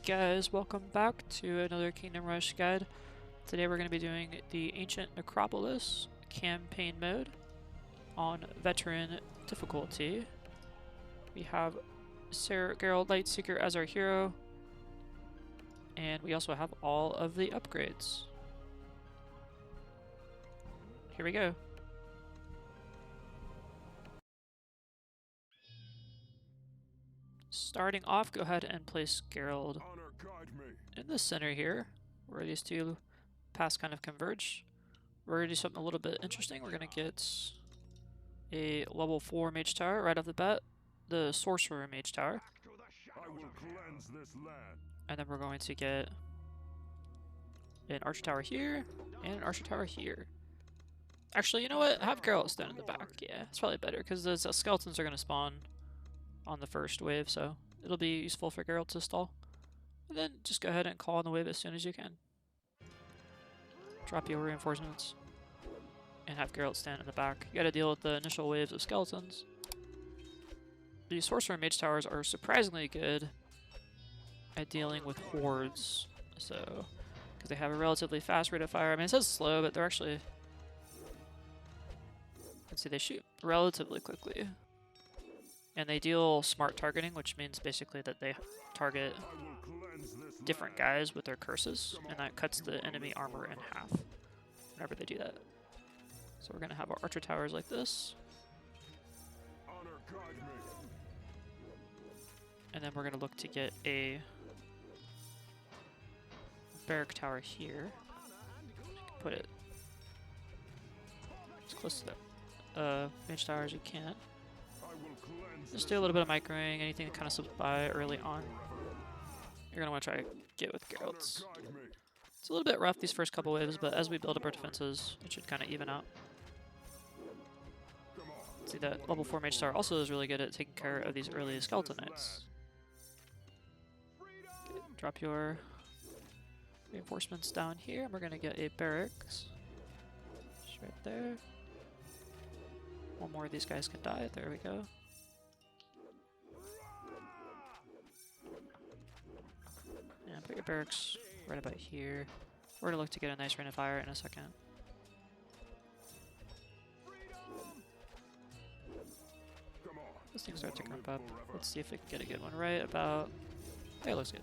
guys, welcome back to another Kingdom Rush guide. Today we're going to be doing the Ancient Necropolis campaign mode on veteran difficulty. We have Gerald Lightseeker as our hero, and we also have all of the upgrades. Here we go. Starting off, go ahead and place Gerald in the center here, where these two paths kind of converge. We're going to do something a little bit interesting. We're going to get a level 4 mage tower right off the bat, the sorcerer mage tower. And then we're going to get an archer tower here and an archer tower here. Actually, you know what? Have Geralt stand in the back. Yeah, it's probably better because the skeletons are going to spawn on the first wave, so it'll be useful for Geralt to stall. And then just go ahead and call on the wave as soon as you can. Drop your reinforcements and have Geralt stand in the back. You gotta deal with the initial waves of skeletons. The sorcerer mage towers are surprisingly good at dealing with hordes, so because they have a relatively fast rate of fire. I mean, it says slow, but they're actually, let's see, they shoot relatively quickly. And they deal smart targeting, which means basically that they target different guys with their curses, and that cuts the enemy armor in half whenever they do that. So we're going to have our archer towers like this. And then we're going to look to get a barrack tower here. Put it as close to the mage tower as you can. Just do a little bit of microing, anything that kind of slips by early on. You're going to want to try to get with Geralt's. It's a little bit rough these first couple waves, but as we build up our defenses, it should kind of even out. See, that level 4 mage tower also is really good at taking care of these early skeleton knights. Okay, drop your reinforcements down here, and we're going to get a barracks. Just right there. One more of these guys can die. There we go. And put your barracks right about here. We're going to look to get a nice rain of fire in a second. This thing starts to crump up. Let's see if we can get a good one right about... There, it looks good.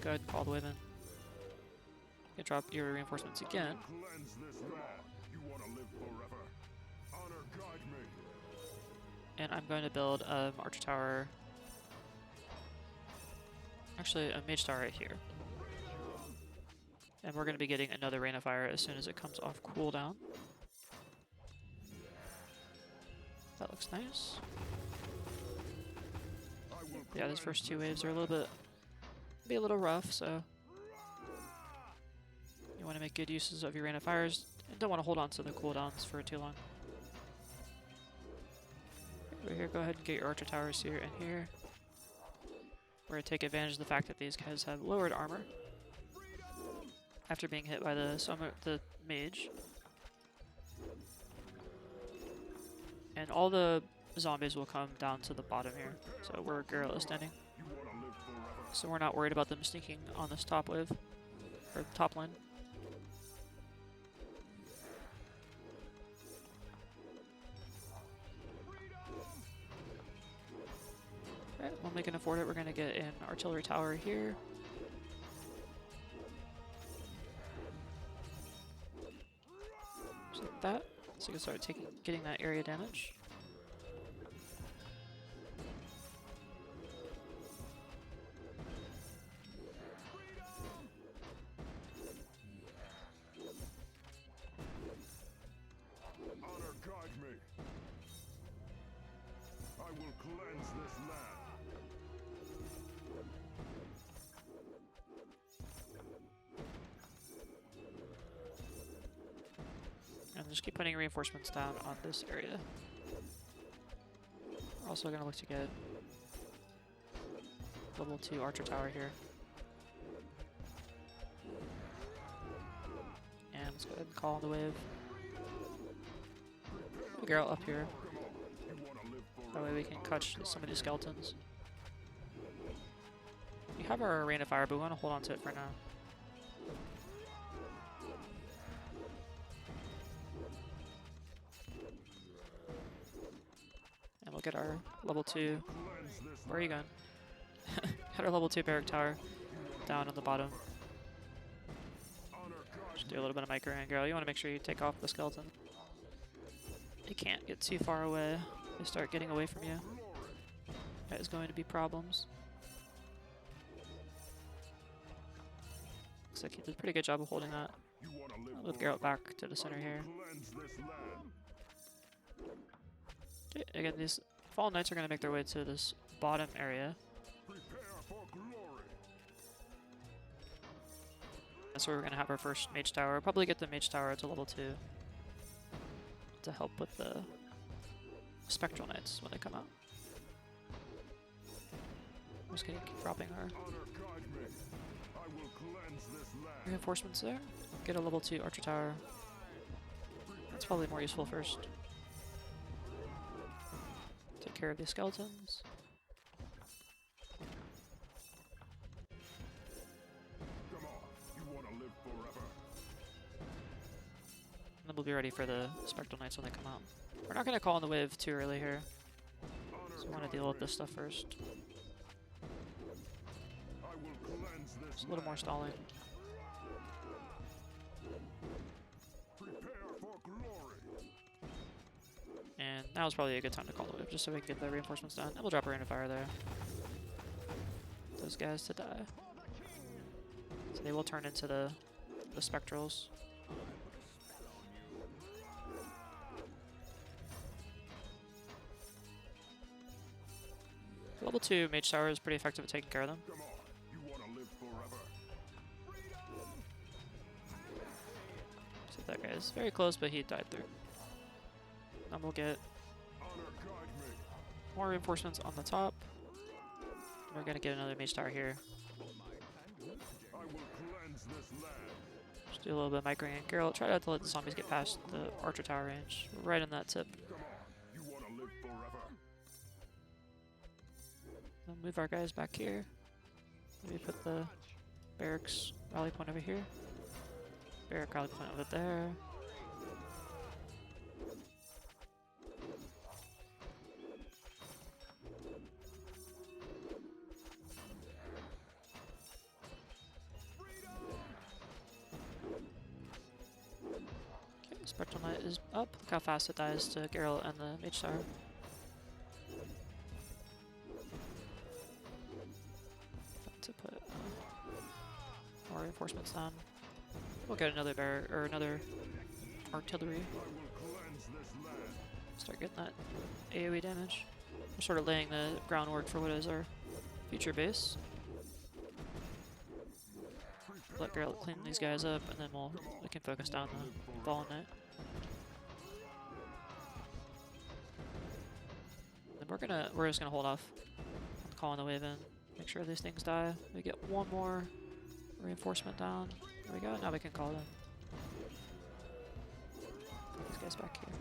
Go ahead and call the wave in. You can drop your reinforcements again. And I'm going to build an archer tower. Actually, a mage tower right here. And we're going to be getting another rain of fire as soon as it comes off cooldown. That looks nice. Yeah, these first two waves are a little rough, so you want to make good uses of your rain of fires and don't want to hold on to the cooldowns for too long. Over here, go ahead and get your archer towers here and here. We're going to take advantage of the fact that these guys have lowered armor after being hit by the mage. And all the zombies will come down to the bottom here, so where Geralt is standing. So we're not worried about them sneaking on this top wave, or top line. Alright, when we can afford it, we're going to get an artillery tower here. Just like that. So you can start getting that area damage. Honor guide me. I will cleanse this land. And just keep putting reinforcements down on this area. We're also going to look to get level 2 archer tower here. And let's go ahead and call on the wave. Geralt up here. That way we can catch some of these skeletons. have our Rain of Fire, but we want to hold on to it for now. And we'll get our level 2. Where are you going? Got our level 2 barrack tower down on the bottom. Just do a little bit of micro and Gerald. You want to make sure you take off the skeleton. You can't get too far away. They start getting away from you. That is going to be problems. Looks like he did a pretty good job of holding that. I'll move Geralt back to the center here. Okay, again, these Fallen Knights are going to make their way to this bottom area. That's where we're going to have our first Mage Tower. We'll probably get the Mage Tower to level 2 to help with the Spectral Knights when they come out. I'm just going to keep dropping our reinforcements there. Get a level 2 Archer Tower. That's probably more useful first. Take care of the skeletons. And then we'll be ready for the Spectral Knights when they come out. We're not going to call on the wave too early here, so we want to deal with this stuff first. Just a little more stalling. And now is probably a good time to call the wave, just so we can get the reinforcements done. And we'll drop a Rain of Fire there. Those guys to die. So they will turn into the Spectrals. Level 2 Mage Tower is pretty effective at taking care of them. So that guy is very close, but he died through. Then we'll get more reinforcements on the top. We're going to get another Mage Tower here. Just do a little bit of microing. Geralt, try not to let the zombies get past the Archer Tower range. We're right in that tip. Then move our guys back here. Maybe put the barracks rally point over here. Barrack rally point over there. Okay, Spectral Knight is up. Look how fast it dies to Geralt and the Mage Tower. To put more reinforcements down. We'll get another barrack or another artillery. Start getting that AoE damage. We're sort of laying the groundwork for what is our future base. Let Geralt clean these guys up, and then we can focus down the Fallen Knight. Then we're just gonna hold off on calling the wave in. Make sure these things die. We get one more reinforcement down. There we go. Now we can call them. Put these guys back here.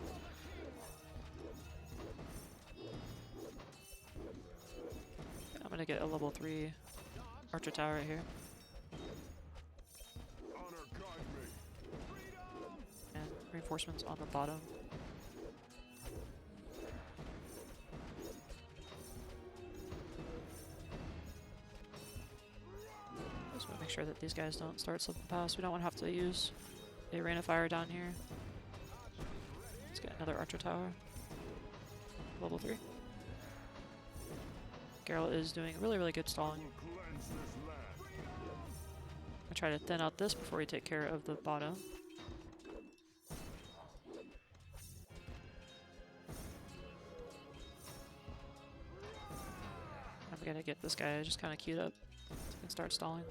Okay, I'm gonna get a level 3 Archer Tower right here. And reinforcements on the bottom. Just want to make sure that these guys don't start slipping past. We don't want to have to use a Rain of Fire down here. Let's get another Archer Tower. Level 3. Geralt is doing really, really good stalling. I try to thin out this before we take care of the bottom. I'm gonna get this guy just kind of queued up and start stalling.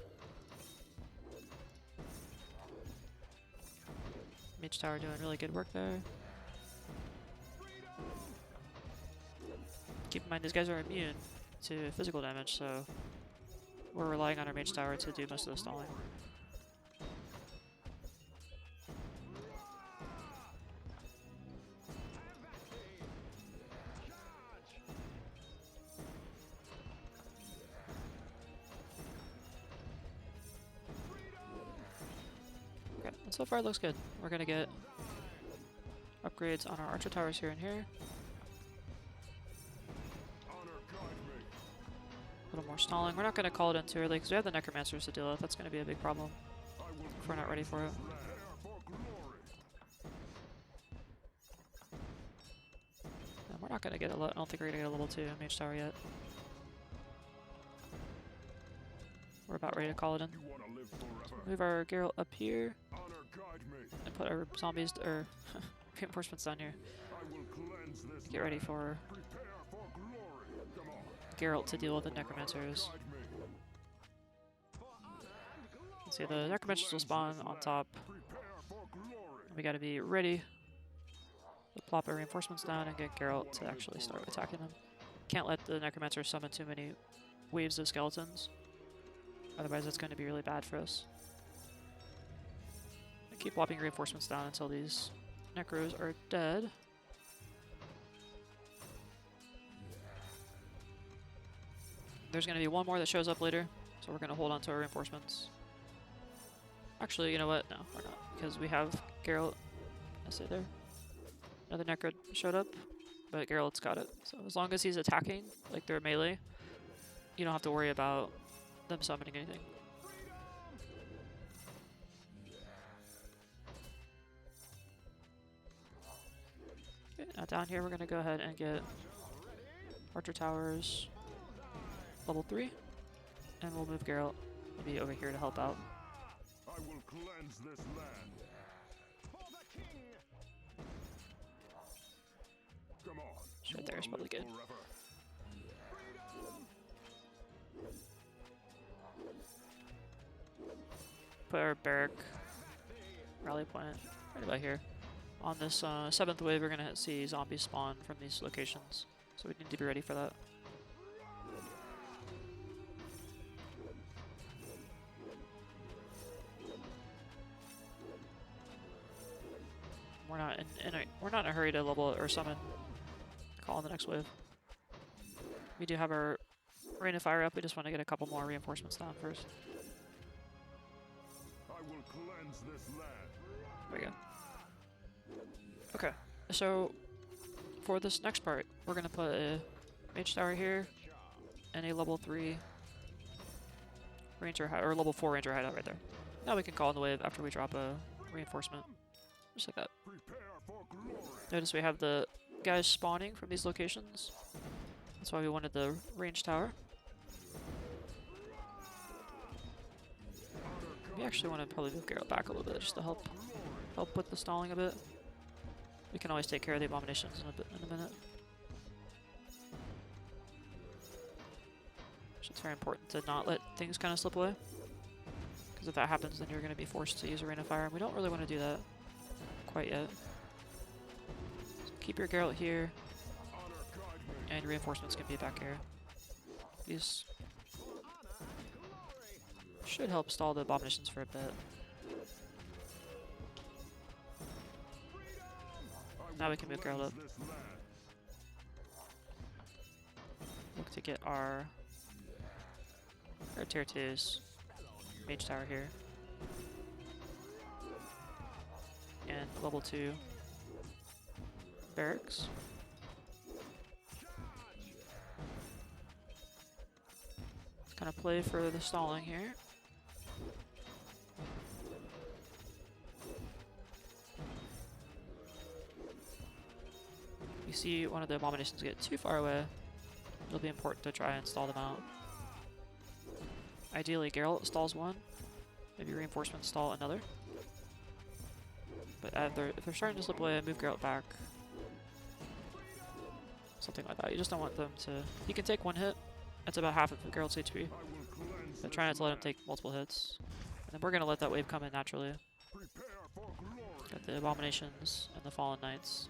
Mage Tower doing really good work there. Keep in mind these guys are immune to physical damage, so we're relying on our Mage Tower to do most of the stalling. so far it looks good. We're gonna get upgrades on our archer towers here and here. A little more stalling. We're not gonna call it in too early because we have the necromancers to deal with. That's gonna be a big problem if we're not ready for it. And we're not gonna get I don't think we're gonna get a level 2 mage tower yet. We're about ready to call it in. So move our Geralt up here and put our zombies or reinforcements down here. Get ready for Geralt to deal with the necromancers. See, the necromancers will spawn on top. We gotta be ready to plop our reinforcements down and get Geralt to actually start attacking them. Can't let the necromancers summon too many waves of skeletons. Otherwise, it's going to be really bad for us. I keep plopping reinforcements down until these necros are dead. There's going to be one more that shows up later, so we're going to hold on to our reinforcements. Actually, you know what? No, we're not, because we have Geralt. I say there. Another necro showed up, but Geralt's got it. So as long as he's attacking, like they're melee, you don't have to worry about them summoning anything. Okay, now down here we're going to go ahead and get archer towers level 3, and we'll move Geralt maybe over here to help out. I will cleanse this land. Come on. Right there is probably good. Put our barrack rally point right about here. On this 7th wave, we're going to see zombies spawn from these locations, so we need to be ready for that. We're not in a hurry to level or summon. Call in the next wave. We do have our Rain of Fire up. We just want to get a couple more reinforcements down first. I will cleanse this land. There we go. Okay, so for this next part, we're going to put a mage tower here and a level 3 ranger or level 4 ranger hideout right there. Now we can call in the wave after we drop a reinforcement. Just like that. Notice we have the guys spawning from these locations. That's why we wanted the range tower. We actually want to probably move Geralt back a little bit just to help with the stalling a bit. We can always take care of the abominations in a minute. So it's very important to not let things kind of slip away. Because if that happens, then you're going to be forced to use a Rain of Fire, and we don't really want to do that quite yet. So keep your Geralt here, and your reinforcements can be back here. These should help stall the abominations for a bit. Now we can move Geralt up. Look to get our tier 2's mage tower here. And level 2 barracks. Let's kind of play for the stalling here. If you see one of the abominations get too far away, it'll be important to try and stall them out. Ideally, Geralt stalls one, maybe reinforcements stall another. But if they're starting to slip away, move Geralt back. Something like that. You just don't want them to... He can take one hit. That's about half of Geralt's HP. But try not to let him take multiple hits. And then we're going to let that wave come in naturally. Got the abominations and the fallen knights.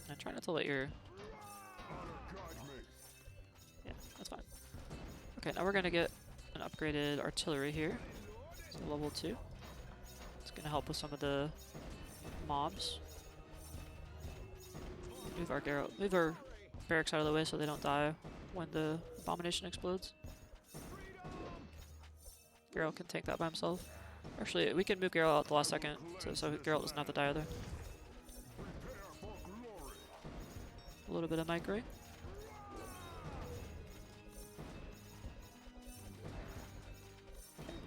And try not to let your... Yeah, that's fine. Okay, now we're going to get an upgraded artillery here. So level 2. It's going to help with some of the mobs. Move our barracks out of the way so they don't die when the abomination explodes. Geralt can take that by himself. Actually, we can move Geralt out at the last second, so Geralt doesn't have to die either. A little bit of microing.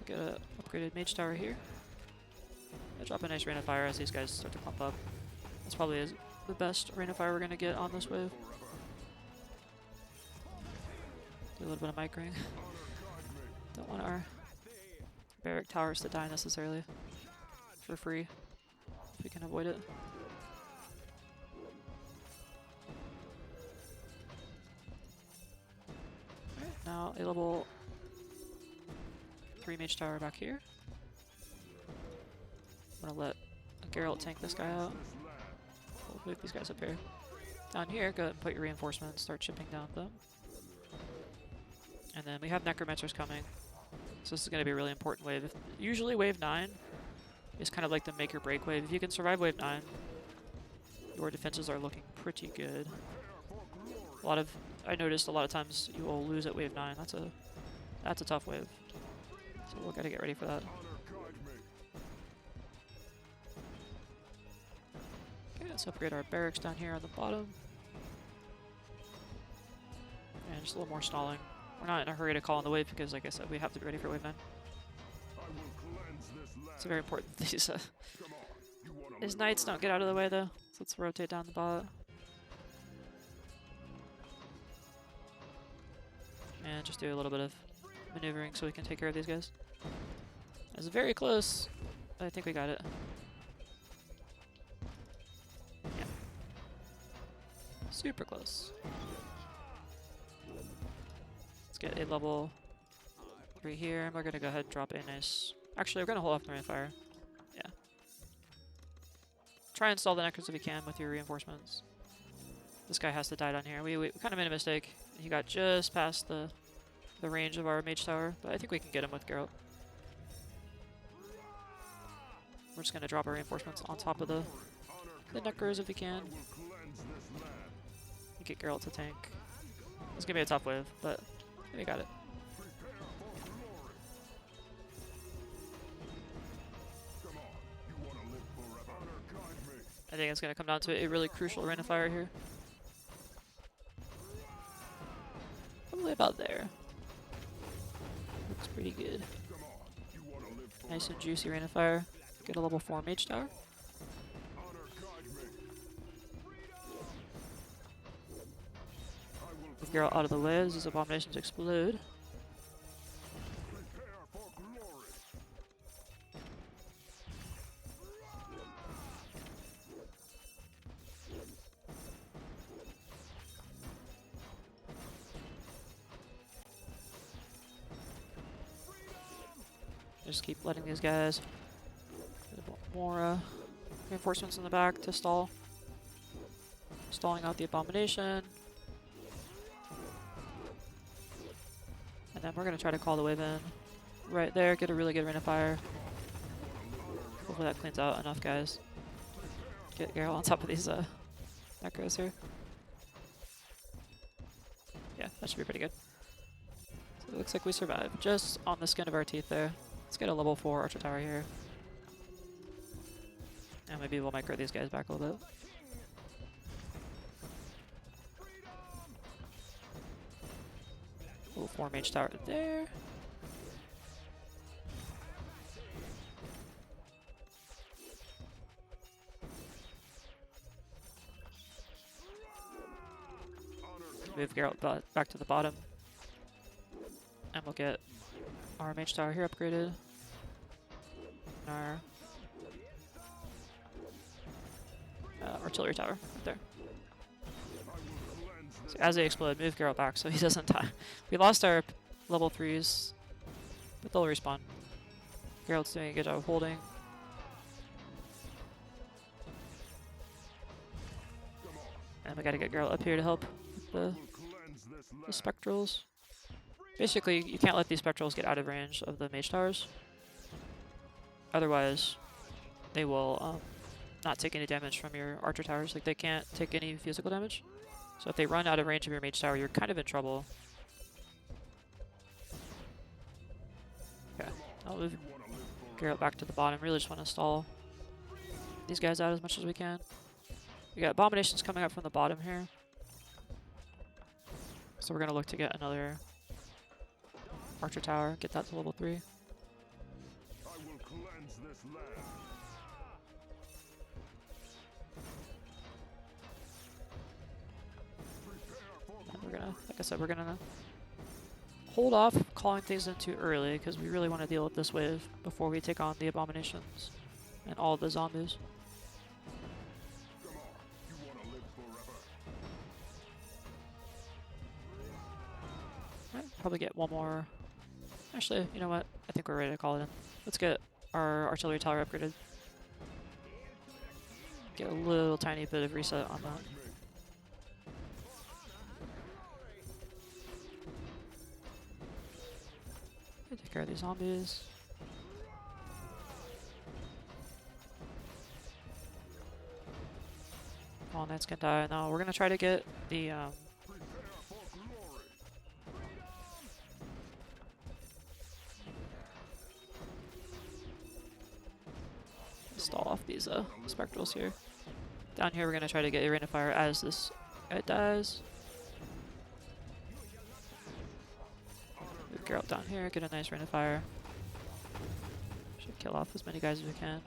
Get a upgraded mage tower here. I'll drop a nice rain of fire as these guys start to clump up. That's probably the best rain of fire we're gonna get on this wave. Do a little bit of microing. Don't want our barrack towers to die necessarily for free if we can avoid it. Alright, now a level 3 mage tower back here. I'm gonna let Geralt tank this guy out. We'll move these guys up here. Down here, go ahead and put your reinforcements, start chipping down them. And then we have necromancers coming. So this is going to be a really important wave. Usually wave 9 is kind of like the make or break wave. If you can survive wave 9, your defenses are looking pretty good. I noticed a lot of times you will lose at wave 9. That's a tough wave. So we'll gotta get ready for that. Okay, let's upgrade our barracks down here on the bottom. And just a little more stalling. We're not in a hurry to call on the wave because, like I said, we have to be ready for wave 9. It's very important that these knights don't get out of the way, though. So let's rotate down the bot. And just do a little bit of maneuvering so we can take care of these guys. It's very close. I think we got it. Yeah. Super close. Let's get a level 3 here, and we're gonna go ahead and drop a nice... Actually, we're gonna hold off the rain of fire. Yeah. Try and stall the necros if you can with your reinforcements. This guy has to die down here. We kind of made a mistake. He got just past the range of our mage tower, but I think we can get him with Geralt. We're just gonna drop our reinforcements on top of the necros if we can. Get Geralt to tank. It's gonna be a tough wave, but we got it. I think it's gonna come down to a really crucial rain of fire here. Probably about there. Looks pretty good. Nice and juicy rain of fire. Get a level 4 mage tower. Move Geralt out of the way as these abominations explode. Just keep letting these guys get a bit more reinforcements in the back to stall. Stalling out the abomination. And then we're going to try to call the wave in. Right there, get a really good rain of fire. Hopefully that cleans out enough guys. Get Geralt on top of these necros here. Yeah, that should be pretty good. So it looks like we survived. Just on the skin of our teeth there. Let's get a level 4 archer tower here. And maybe we'll micro these guys back a little bit. Level 4 mage tower there. Move Geralt back to the bottom. And we'll get our mage tower here upgraded. And our artillery tower right there. So as they explode, move Geralt back so he doesn't die. We lost our level 3s, but they'll respawn. Geralt's doing a good job of holding. And we gotta get Geralt up here to help with the spectrals. Basically, you can't let these spectrals get out of range of the mage towers. Otherwise, they will not take any damage from your archer towers. Like, they can't take any physical damage. So if they run out of range of your mage tower, you're kind of in trouble. Okay, I'll move Gerald back to the bottom. Really just want to stall these guys out as much as we can. We got abominations coming up from the bottom here. So we're going to look to get another archer tower, get that to level 3. I will cleanse this land. And we're gonna, like I said, we're gonna hold off calling things in too early because we really want to deal with this wave before we take on the abominations and all the zombies. Come on, you want to live forever? Alright, probably get one more. Actually, you know what? I think we're ready to call it in. Let's get our artillery tower upgraded. Get a little tiny bit of reset on that. Take care of these zombies. All knights can die. Now we're gonna try to get the stall off these spectrals here. Down here we're gonna try to get a rain of fire as this guy dies. Move Geralt down here, get a nice rain of fire. Should kill off as many guys as we can.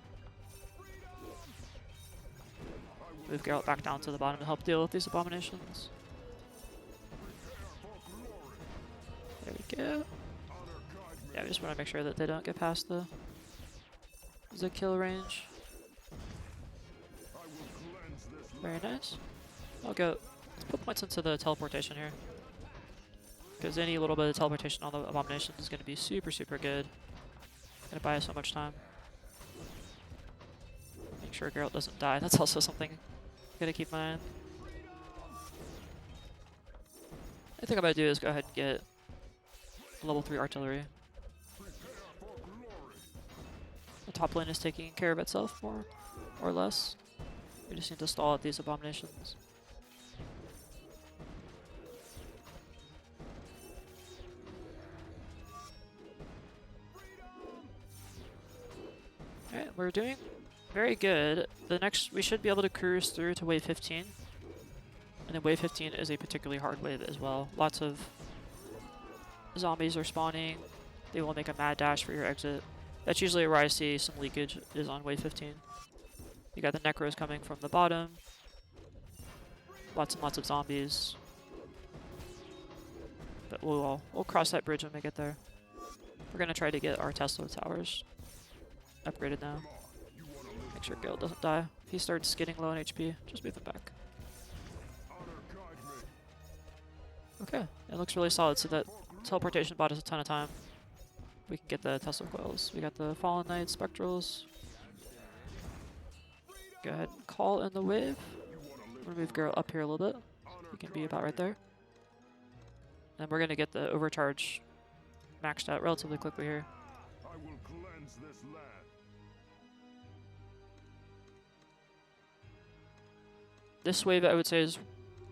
Move Geralt back down to the bottom to help deal with these abominations. There we go. Yeah, we just want to make sure that they don't get past the kill range. Very nice. I'll go. Let's put points into the teleportation here. Because any little bit of teleportation on the abomination is going to be super, super good. Going to buy us so much time. Make sure Geralt doesn't die. That's also something I'm going to keep in mind. I think I'm going to do is go ahead and get level 3 artillery. The top lane is taking care of itself more or less. We just need to stall at these abominations. Alright, we're doing very good. The next, we should be able to cruise through to wave 15. And then wave 15 is a particularly hard wave as well. Lots of zombies are spawning. They will make a mad dash for your exit. That's usually where I see some leakage, is on wave 15. You got the necros coming from the bottom. Lots and lots of zombies. But we'll cross that bridge when we get there. We're going to try to get our Tesla towers upgraded now. Make sure Geralt doesn't die. If he starts getting low on HP, just move him back. Okay, it looks really solid. So that teleportation bought us a ton of time. We can get the Tesla coils. We got the Fallen Knights, Spectrals. Go ahead and call in the wave. We'll move Geralt up here a little bit. He can be about right there. And we're going to get the overcharge maxed out relatively quickly here. I will cleanse this land. This wave, I would say, is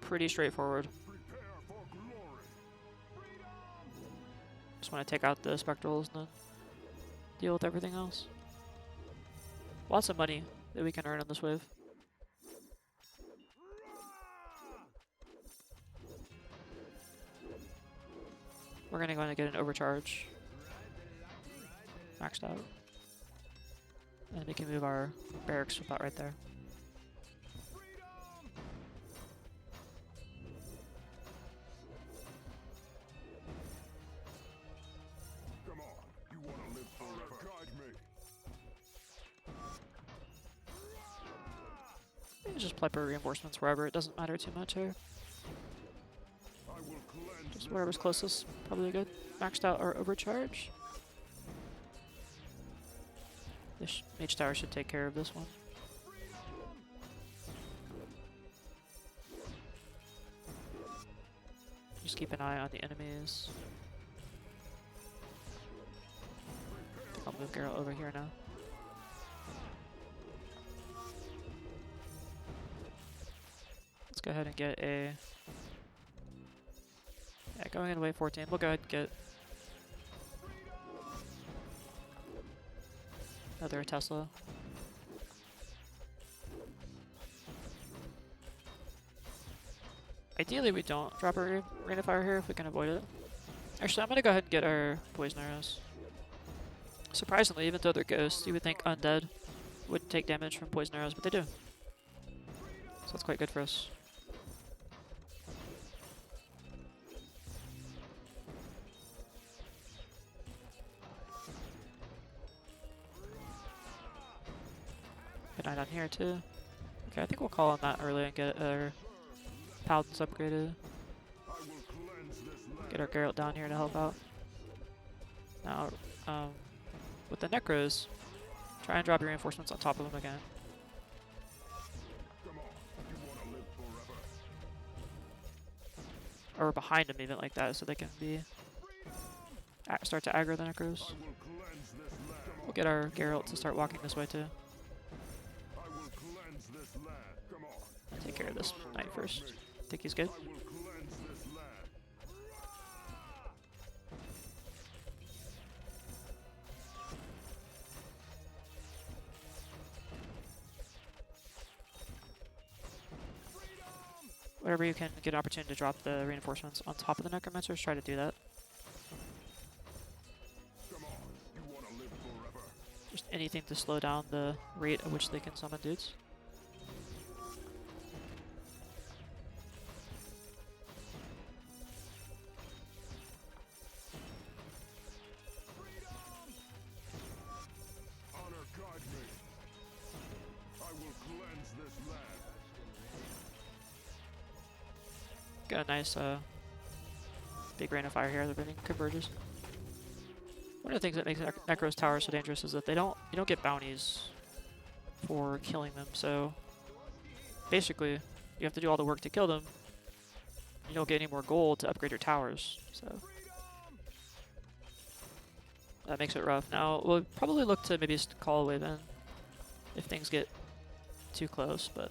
pretty straightforward. Prepare for glory. Just want to take out the Spectrals and then deal with everything else. Lots of money that we can earn on this wave. We're going to go in and get an overcharge maxed out. And we can move our barracks about right there. Come on, you want to live forever? Guide me. Just play for reinforcements wherever, it doesn't matter too much here. I will cleanse Just wherever's closest, probably good. Maxed out our overcharge. This mage tower should take care of this one. Just keep an eye on the enemies. I think I'll move Geralt over here now. Let's go ahead and get a... Yeah, going into wave 14. We'll go ahead and get Another Tesla. Ideally, we don't drop a Rain of Fire here if we can avoid it. Actually, I'm gonna go ahead and get our Poison Arrows. Surprisingly, even though they're ghosts, you would think undead wouldn't take damage from Poison Arrows, but they do. So that's quite good for us. Good night on here too. Okay, I think we'll call on that early and get our Paladins upgraded. Get our Geralt down here to help out. Now, with the Necros, try and drop your reinforcements on top of them again. Or behind them even like that, so they can be start to aggro the Necros. We'll get our Geralt to start walking this way too. Take care of this knight first. Think he's good. Wherever you can get an opportunity to drop the reinforcements on top of the necromancers, try to do that. Just anything to slow down the rate at which they can summon dudes. Got a nice big rain of fire here that everything converges. One of the things that makes Necro's tower so dangerous is that you don't get bounties for killing them. So basically, you have to do all the work to kill them. You don't get any more gold to upgrade your towers. So that makes it rough. Now we'll probably look to maybe call a wave in if things get too close, but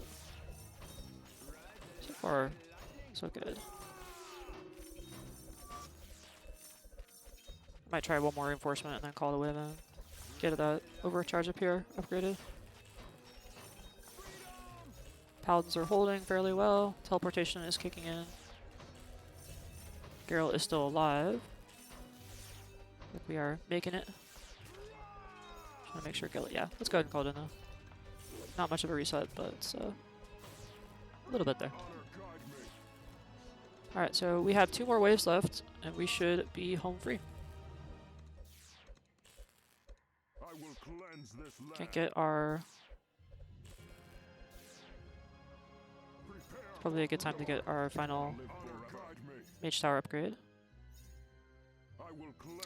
so far so good. Might try one more reinforcement and then call the wave in. Get that overcharge up here upgraded. Paladins are holding fairly well. Teleportation is kicking in. Geralt is still alive. I think we are making it. Just want to make sure Geralt. Yeah, let's go ahead and call it in though. Not much of a reset, but it's a little bit there. Alright, so we have 2 more waves left, and we should be home free. Can't get our... Probably a good time to get our final Mage Tower upgrade.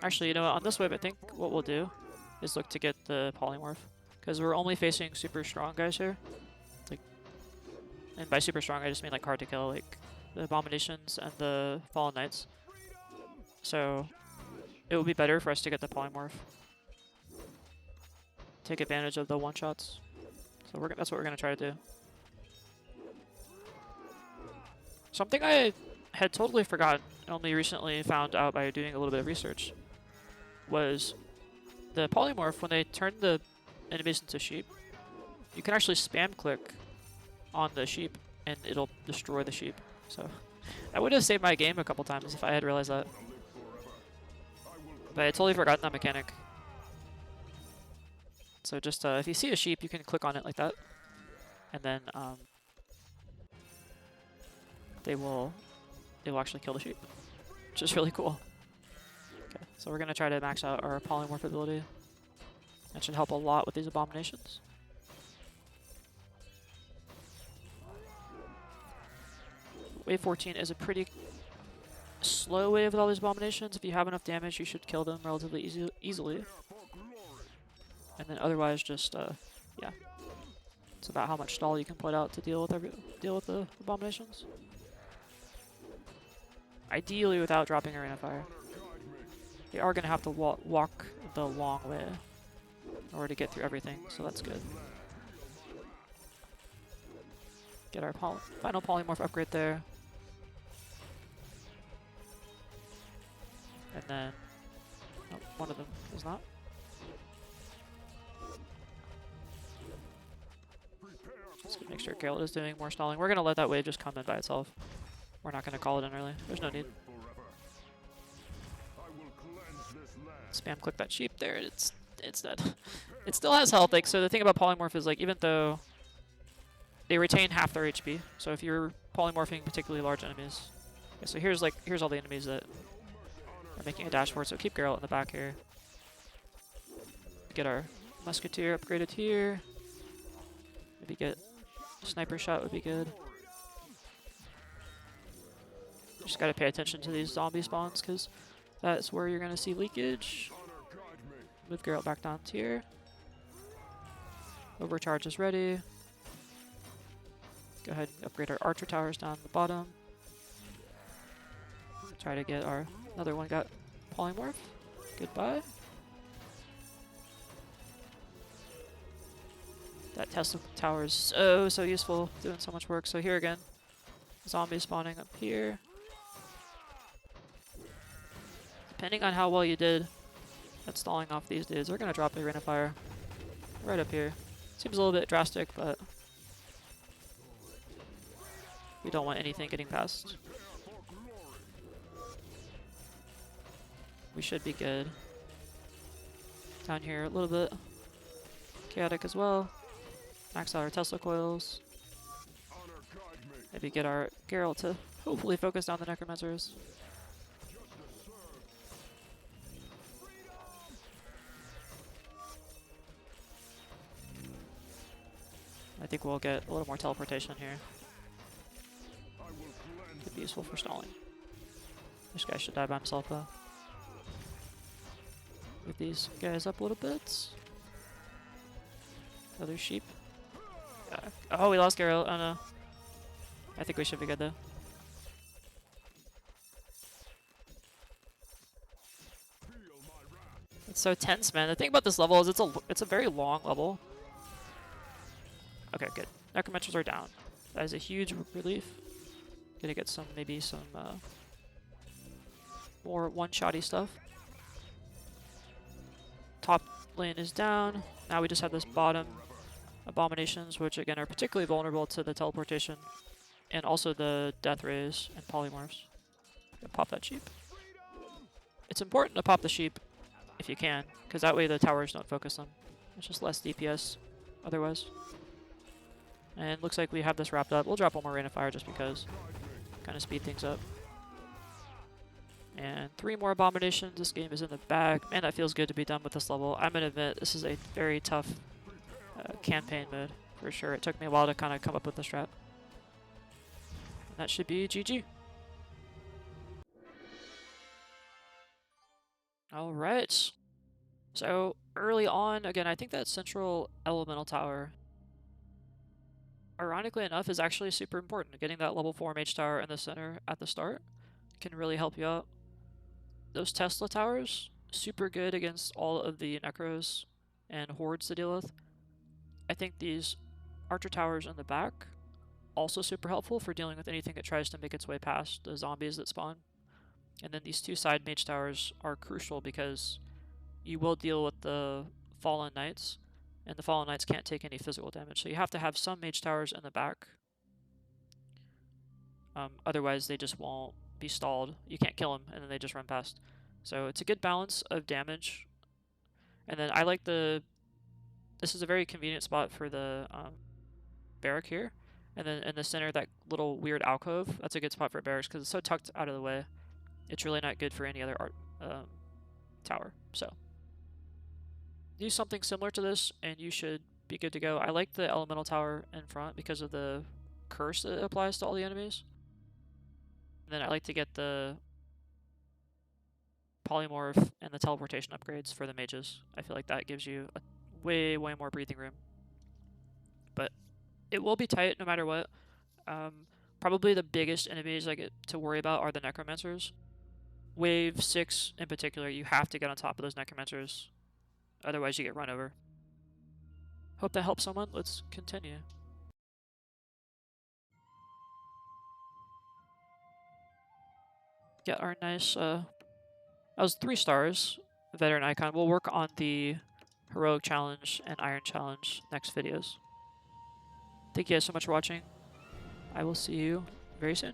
Actually, you know what, on this wave I think what we'll do is look to get the Polymorph. Because we're only facing super strong guys here. Like, and by super strong I just mean like hard to kill, like the Abominations and the Fallen Knights. So it would be better for us to get the Polymorph. Take advantage of the one-shots. So that's what we're going to try to do. Something I had totally forgotten, and only recently found out by doing a little bit of research, was the Polymorph, when they turn the enemies into sheep, you can actually spam click on the sheep and it'll destroy the sheep. So that would have saved my game a couple times if I had realized that. But I totally forgot that mechanic. So just if you see a sheep, you can click on it like that, and then they will actually kill the sheep, which is really cool. Okay, so we're gonna try to max out our polymorph ability. That should help a lot with these abominations. Wave 14 is a pretty slow wave with all these abominations. If you have enough damage, you should kill them relatively easily. And then otherwise, just yeah, it's about how much stall you can put out to deal with the abominations. Ideally, without dropping a rain of fire. They are gonna have to walk the long way in order to get through everything, so that's good. Get our final polymorph upgrade there. And then, oh, one of them is not. Let's make sure Gerald is doing more stalling. We're going to let that wave just come in by itself. We're not going to call it in early. There's no need. Spam click that sheep there. It's dead. It still has health. Like, so the thing about polymorph is, like, even though they retain half their HP, so if you're polymorphing particularly large enemies. Okay, so here's all the enemies that are making a dash for it. So keep Geralt in the back here. Get our musketeer upgraded here. Maybe get a sniper shot would be good. Just gotta pay attention to these zombie spawns because that's where you're gonna see leakage. Move Geralt back down tier. Overcharge is ready. Go ahead and upgrade our archer towers down the bottom. Try to get our another one got polymorph. Goodbye. That Tesla tower is so useful, doing so much work. So here again, zombies spawning up here. Depending on how well you did at stalling off these dudes, they're gonna drop a ring of fire right up here. Seems a little bit drastic, but we don't want anything getting past. We should be good. Down here a little bit chaotic as well. Max out our Tesla coils. Maybe get our Geralt to hopefully focus down the necromancers. I think we'll get a little more teleportation here. Could be useful for stalling. This guy should die by himself though. Move these guys up a little bit. Other sheep. Oh, we lost Geralt. Oh no. I think we should be good though. It's so tense, man. The thing about this level is it's a very long level. Okay, good. Necromancers are down. That is a huge relief. Gonna get maybe some more one-shotty stuff. Top lane is down. Now we just have this bottom abominations, which again are particularly vulnerable to the teleportation and also the death rays and polymorphs. Pop that sheep. It's important to pop the sheep if you can, because that way the towers don't focus them. It's just less DPS otherwise. And looks like we have this wrapped up. We'll drop one more rain of fire just because. Kind of speed things up. And 3 more abominations. This game is in the bag. Man, that feels good to be done with this level. I'm going to admit, this is a very tough campaign mode, for sure. It took me a while to kind of come up with the strat. And that should be GG. Alright. So, early on, again, I think that central elemental tower, ironically enough, is actually super important. Getting that level 4 mage tower in the center at the start can really help you out. Those Tesla towers, super good against all of the necros and hordes to deal with. I think these archer towers in the back, also super helpful for dealing with anything that tries to make its way past the zombies that spawn. And then these 2 side mage towers are crucial because you will deal with the fallen knights, and the fallen knights can't take any physical damage. So you have to have some mage towers in the back. Otherwise they just won't be stalled. You can't kill them, and then they just run past. So it's a good balance of damage. And then I like this is a very convenient spot for the barrack here. And then in the center, that little weird alcove, that's a good spot for barracks because it's so tucked out of the way. It's really not good for any other tower. So use something similar to this and you should be good to go. I like the elemental tower in front because of the curse that applies to all the enemies. And then I like to get the polymorph and the teleportation upgrades for the mages. I feel like that gives you a way more breathing room. But it will be tight no matter what. Probably the biggest enemies I get to worry about are the necromancers. Wave 6 in particular, you have to get on top of those necromancers. Otherwise you get run over. Hope that helps someone. Let's continue. Get our nice, that was 3 stars, veteran icon. We'll work on the heroic challenge and iron challenge next videos. Thank you guys so much for watching. I will see you very soon.